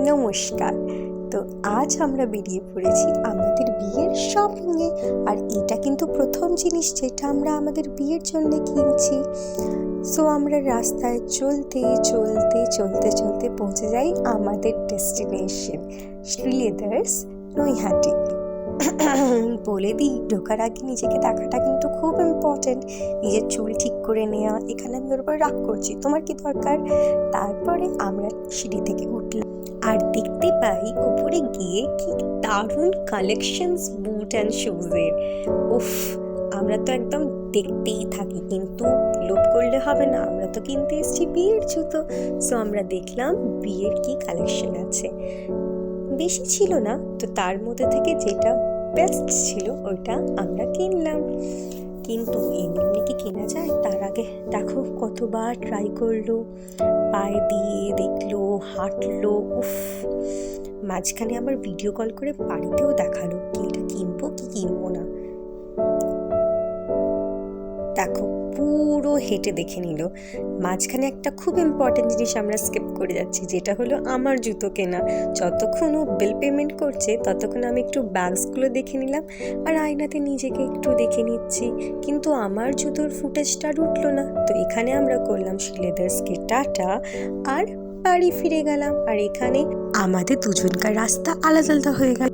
নমস্কার। তো আজ আমরা বেরিয়ে পড়েছি আমাদের বিয়ের শপিংয়ে। আর এটা কিন্তু প্রথম জিনিস যেটা আমরা আমাদের বিয়ের জন্য কিনছি। সো আমরা রাস্তায় চলতে চলতে চলতে চলতে পৌঁছে যাই আমাদের ডেস্টিনেশন শ্রীলেদার্স নৈহাটি। বলে দিই, ঢোকার আগে নিজেকে দেখাটা কিন্তু খুব ইম্পর্টেন্ট। নিজের চুল ঠিক করে নেওয়া। এখানে আমি ওর উপর রাগ করছি, তোমার কি দরকার? তারপরে আমরা সিঁড়ি থেকে উঠলাম আর দেখতে পাই উপরে গিয়ে কি দারুণ কালেকশনস বুট অ্যান্ড শুজের। উফ, আমরা তো একদম দেখতেই থাকি, কিন্তু লোভ করলে হবে না, আমরা তো কিনতে এসেছি বিয়ের জুতো। সো আমরা দেখলাম বিয়ের কি কালেকশন আছে। বেশি ছিল না, তো তার মধ্যে থেকে যেটা বেস্ট ছিল ওইটা আমরা কিনলাম। কিন্তু এমনি কি কেনা যায়? তার আগে দেখো কতবার ট্রাই করলো, পায়ে দিয়ে দেখলো, হাঁটলো। উফ, মাঝখানে আবার ভিডিও কল করে বাড়িতেও দেখালো কি এটা কিনবো কি কিনবো না। দেখো পুরো হেঁটে দেখে নিল। মাঝখানে একটা খুব ইম্পর্টেন্ট জিনিস আমরা স্কিপ করে যাচ্ছি, যেটা হলো আমার জুতো কেনা। যতক্ষণ ও বিল পেমেন্ট করছে ততক্ষণ আমি একটু ব্যাগসগুলো দেখে নিলাম আর আয়নাতে নিজেকে একটু দেখে নিচ্ছি, কিন্তু আমার জুতোর ফুটেজটা আর উঠলো না। তো এখানে আমরা করলাম শ্রীলেদার্সকে টাটা আর বাড়ি ফিরে গেলাম। আর এখানে আমাদের দুজনকার রাস্তা আলাদা আলাদা হয়ে গেল।